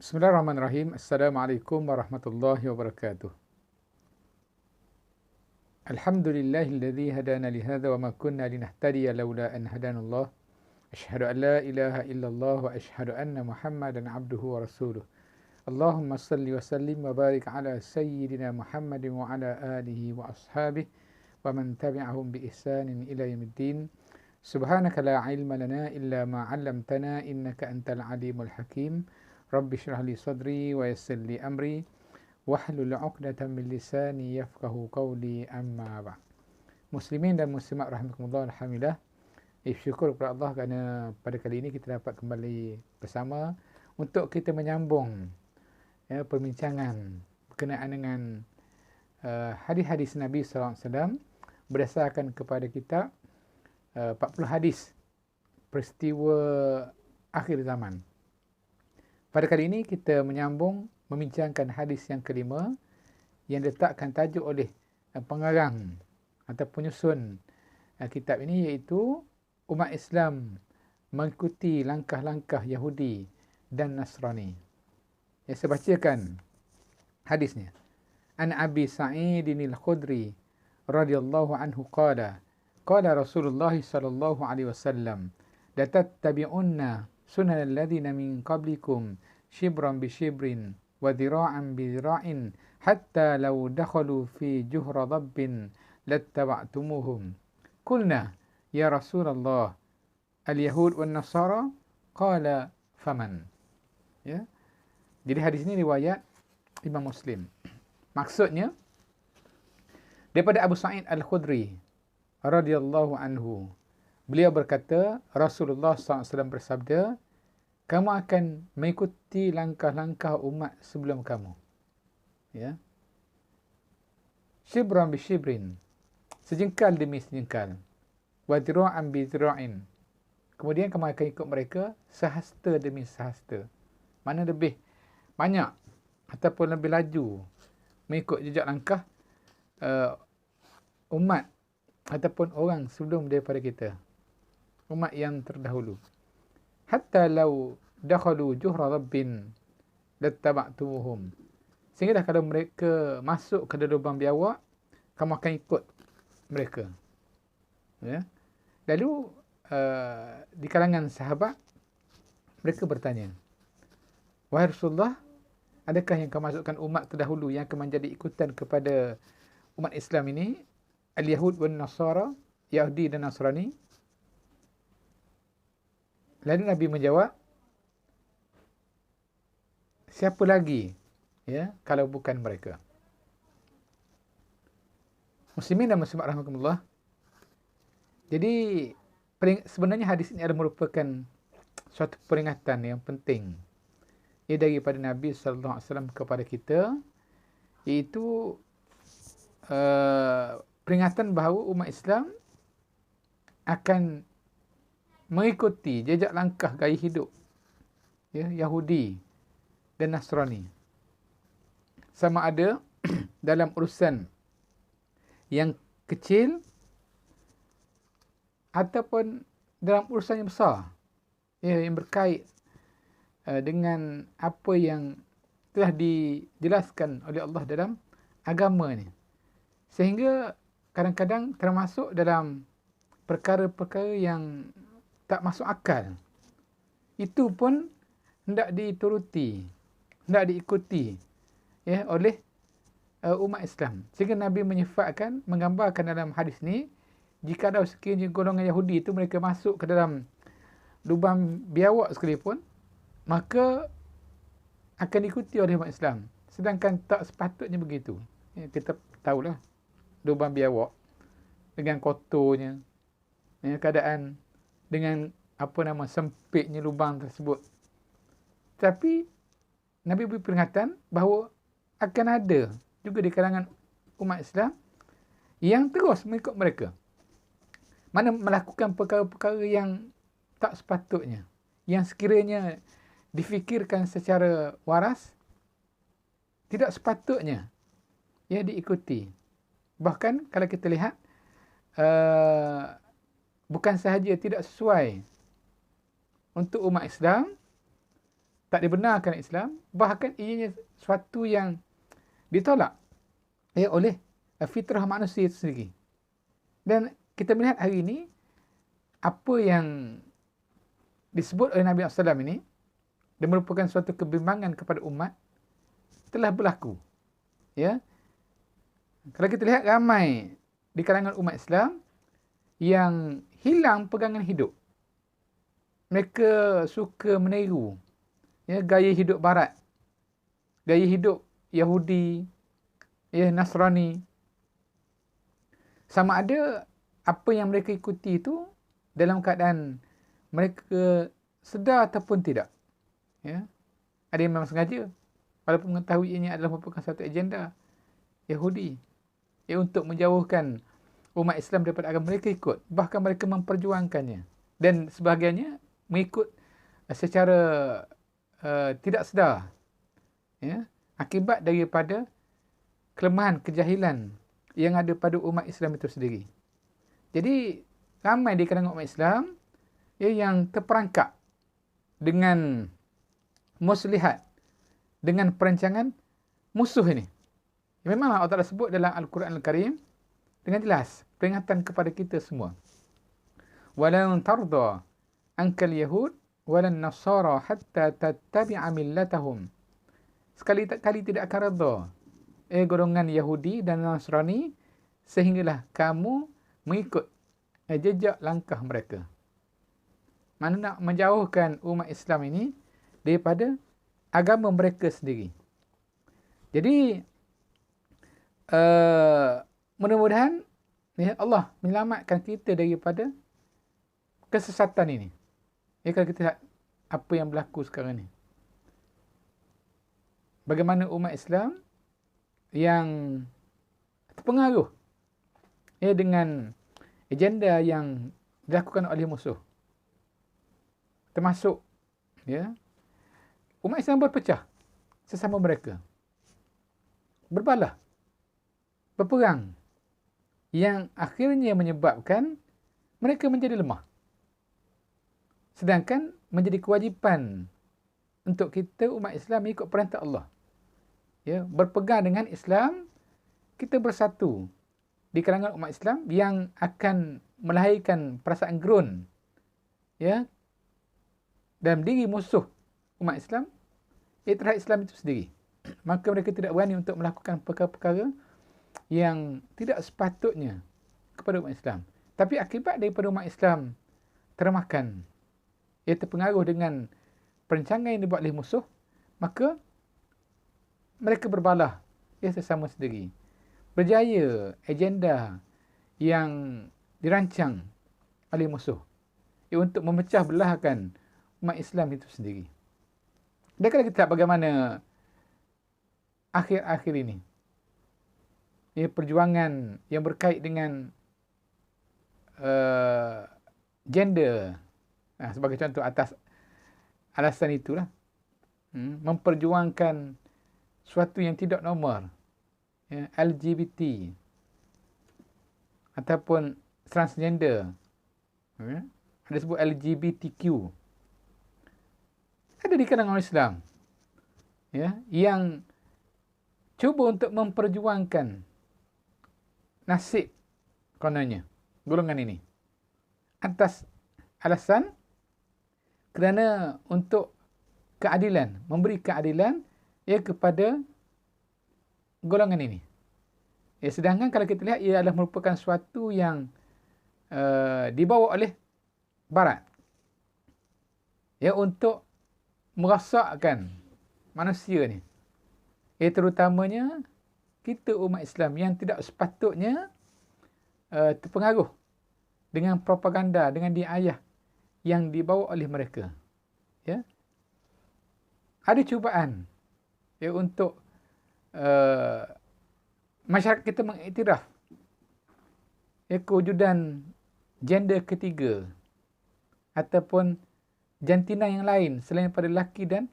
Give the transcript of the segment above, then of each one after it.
Bismillahirrahmanirrahim. Assalamualaikum warahmatullahi wabarakatuh. Alhamdulillahilladzi hadana li hadza wa ma kunna linahtadiya laula an hadanallah. Asyhadu an la ilaha illallah wa asyhadu anna Muhammadan abduhu wa rasuluh. Allahumma salli wa sallim wa barik ala sayyidina Muhammadin wa ala alihi wa ashabihi wa man tabi'ahum bi ihsanin ila yaumiddin. Subhanaka la ilma lana illa ma 'allamtana innaka antal alimul hakim. Rabbi syrah li sadri wa yassir li amri wahlul 'uqdatam min lisani yafqahu qawli, amma ba'd. Muslimin dan muslimat rahimakumullah, alhamdulillah. Syukur kepada Allah kerana pada kali ini kita dapat kembali bersama untuk kita menyambung perbincangan berkenaan dengan hadis-hadis Nabi sallallahu alaihi wasallam berdasarkan kepada kitab 40 hadis peristiwa akhir zaman. Pada kali ini kita menyambung membincangkan hadis yang kelima yang diletakkan tajuk oleh pengarang atau penyusun kitab ini, iaitu umat Islam mengikuti langkah-langkah Yahudi dan Nasrani. Saya bacakan hadisnya. An Abi Sa'idin al-Khudri radhiyallahu anhu qala qala Rasulullah sallallahu alaihi wasallam la tattabi'unna sunan alladhina min qablikum shibran bi shibrin wa dhira'an bi dhira'in hatta law dakhalu fi juhra dabbin lattaba'tumuhum. Qulna ya Rasulullah al-yahud wan nasara, qala faman. Ya. Jadi hadis ini riwayat Imam Muslim. Maksudnya daripada Abu Sa'id Al-Khudri radhiyallahu anhu, beliau berkata, Rasulullah SAW bersabda, kamu akan mengikuti langkah-langkah umat sebelum kamu. Ya. Shibran bi shibrin, sejengkal demi sejengkal. Wa dhira'an bi dhira'in, kemudian kamu akan ikut mereka sehasta demi sehasta. Mana lebih banyak ataupun lebih laju mengikut jejak langkah umat ataupun orang sebelum daripada kita, umat yang terdahulu. Hatta law dakhalu juhra rabbin lattaba'tumuhum, sehingga kalau mereka masuk ke dalam lubang biawak, kamu akan ikut mereka. Ya. Lalu di kalangan sahabat mereka bertanya, wahai Rasulullah, adakah yang kamu masukkan umat terdahulu yang akan menjadi ikutan kepada umat Islam ini, al-Yahud wan Nasara, Yahudi dan Nasrani? Lalu Nabi menjawab, siapa lagi ya kalau bukan mereka? Muslimin dan muslimat rahimakumullah. Jadi sebenarnya hadis ini adalah merupakan suatu peringatan yang penting daripada Nabi sallallahu alaihi wasallam kepada kita, iaitu peringatan bahawa umat Islam akan mengikuti jejak langkah gaya hidup Yahudi dan Nasrani, sama ada dalam urusan yang kecil ataupun dalam urusan yang besar, yang berkait dengan apa yang telah dijelaskan oleh Allah dalam agama ni. Sehingga kadang-kadang termasuk dalam perkara-perkara yang tak masuk akal, itu pun hendak dituruti, hendak diikuti oleh umat Islam. Sehingga Nabi menyifatkan, menggambarkan dalam hadis ni, jika ada sekiranya golongan Yahudi itu mereka masuk ke dalam lubang biawak sekalipun, maka akan diikuti oleh umat Islam. Sedangkan tak sepatutnya begitu. Kita tahulah lubang biawak dengan kotornya, keadaan dengan sempitnya lubang tersebut. Tapi Nabi beri peringatan bahawa akan ada juga di kalangan umat Islam yang terus mengikut mereka, mana melakukan perkara-perkara yang tak sepatutnya, yang sekiranya difikirkan secara waras, tidak sepatutnya diikuti. Bahkan kalau kita lihat, bukan sahaja tidak sesuai untuk umat Islam, tak dibenarkan Islam, bahkan ianya suatu yang ditolak oleh fitrah manusia itu sendiri. Dan kita melihat hari ini apa yang disebut oleh Nabi SAW ini dan merupakan suatu kebimbangan kepada umat telah berlaku. Ya, kalau kita lihat ramai di kalangan umat Islam yang hilang pegangan hidup. Mereka suka meniru gaya hidup barat, gaya hidup Yahudi, Nasrani. Sama ada apa yang mereka ikuti itu dalam keadaan mereka sedar ataupun tidak. Ada yang memang sengaja, walaupun mengetahui ini adalah merupakan satu agenda Yahudi untuk menjauhkan umat Islam daripada agama, mereka ikut. Bahkan mereka memperjuangkannya. Dan sebahagiannya mengikut secara tidak sedar. Akibat daripada kelemahan, kejahilan yang ada pada umat Islam itu sendiri. Jadi, ramai di kalangan umat Islam yang terperangkap dengan muslihat, dengan perancangan musuh ini. Memanglah Allah Ta'ala sebut dalam Al-Quran Al-Karim dengan jelas peringatan kepada kita semua. Walan tarda ankal yahud walan nasara hatta tattabi'a millatahum. Sekali-kali tidak akan redha golongan Yahudi dan Nasrani sehinggalah kamu mengikut jejak langkah mereka. Mana nak menjauhkan umat Islam ini daripada agama mereka sendiri. Jadi mudah-mudahan Allah menyelamatkan kita daripada kesesatan ini. Kalau kita lihat apa yang berlaku sekarang ni, bagaimana umat Islam yang terpengaruh dengan agenda yang dilakukan oleh musuh, termasuk umat Islam berpecah sesama mereka, berbalah, berperang, yang akhirnya menyebabkan mereka menjadi lemah. Sedangkan menjadi kewajipan untuk kita umat Islam ikut perintah Allah. Berpegang dengan Islam, kita bersatu di kalangan umat Islam yang akan melahirkan perasaan gerun dalam diri musuh umat Islam terhadap Islam itu sendiri. Maka mereka tidak berani untuk melakukan perkara-perkara yang tidak sepatutnya kepada umat Islam. Tapi akibat daripada umat Islam termakan, terpengaruh dengan perancangan yang dibuat oleh musuh, maka mereka berbalah sesama sendiri. Berjaya agenda yang dirancang oleh musuh untuk memecah belahkan umat Islam itu sendiri. Dan kalau kita lihat bagaimana akhir-akhir ini, perjuangan yang berkait dengan gender, sebagai contoh atas alasan itulah, memperjuangkan suatu yang tidak normal, LGBT ataupun transgender, ada sebut LGBTQ, ada di kalangan Islam yang cuba untuk memperjuangkan nasib kononnya golongan ini atas alasan kerana untuk keadilan, memberi keadilan kepada golongan ini. Sedangkan kalau kita lihat, ia adalah merupakan suatu yang dibawa oleh Barat untuk merosakkan manusia ni. Terutamanya kita umat Islam yang tidak sepatutnya terpengaruh dengan propaganda, dengan diayah yang dibawa oleh mereka. Ada cubaan untuk masyarakat kita mengiktiraf kewujudan gender ketiga ataupun jantina yang lain selain daripada lelaki dan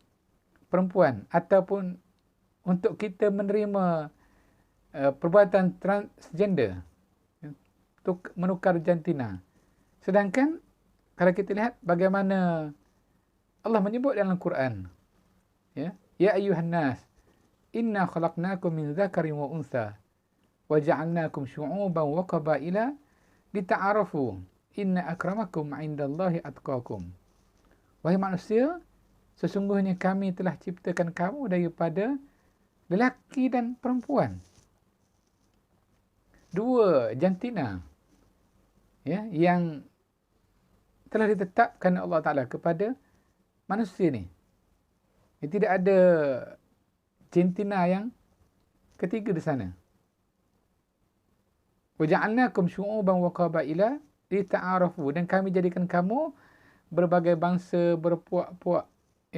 perempuan, ataupun untuk kita menerima perbuatan transgender untuk menukar jantina. Sedangkan kalau kita lihat bagaimana Allah menyebut dalam Quran Ya ayyuhan nas, inna khalaqnakum min dzakarin wa untha wa ja'alnakum syu'uban wa qabaila lita'arafu inna akramakum 'indallahi atqakum. Wahai manusia, sesungguhnya kami telah ciptakan kamu daripada lelaki dan perempuan. Dua jantina, yang telah ditetapkan Allah Ta'ala kepada manusia ni. Tidak ada jantina yang ketiga di sana. Wa ja'alnakum syu'uban wa qabaila lita'arafu, dan kami jadikan kamu berbagai bangsa, berpuak-puak,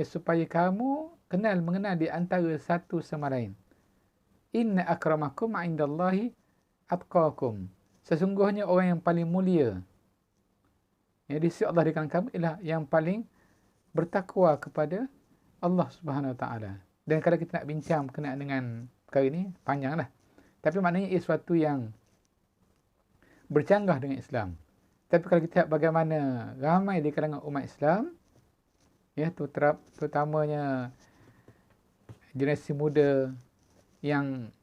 supaya kamu mengenal di antara satu sama lain. Inna akramakum 'indallahi atqakum. Sesungguhnya orang yang paling mulia di sisi Allah di kalangan kamu ialah yang paling bertakwa kepada Allah Subhanahu Wa Taala. Dan kalau kita nak bincang berkenaan dengan perkara ini, panjanglah. Tapi maknanya ia sesuatu yang bercanggah dengan Islam. Tapi kalau kita lihat bagaimana ramai di kalangan umat Islam, terutamanya generasi muda yang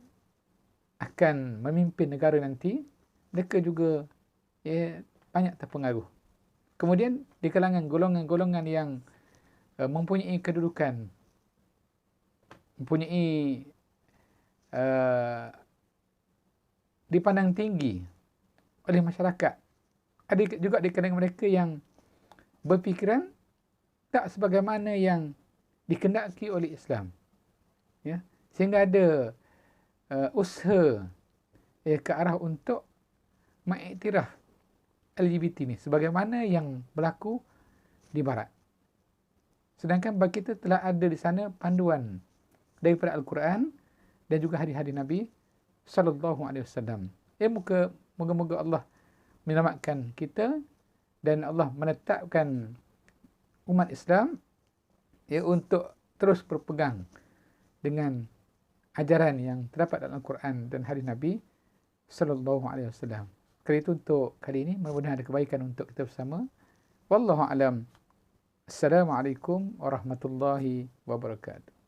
akan memimpin negara nanti, mereka juga banyak terpengaruh. Kemudian di kalangan golongan-golongan yang mempunyai kedudukan, mempunyai dipandang tinggi oleh masyarakat, ada juga di kalangan mereka yang berfikiran tak sebagaimana yang dikendaki oleh Islam, sehingga ada usaha ke arah untuk mengiktiraf LGBT ni sebagaimana yang berlaku di Barat. Sedangkan bagi kita telah ada di sana panduan daripada Al-Quran dan juga hadis-hadis Nabi sallallahu alaihi wasallam. Moga-moga Allah menyelamatkan kita dan Allah menetapkan umat Islam untuk terus berpegang dengan ajaran yang terdapat dalam Al-Quran dan hadis Nabi sallallahu alaihi wasallam. Kerana itu untuk kali ini, mudah-mudahan ada kebaikan untuk kita bersama. Wallahu a'lam. Assalamualaikum warahmatullahi wabarakatuh.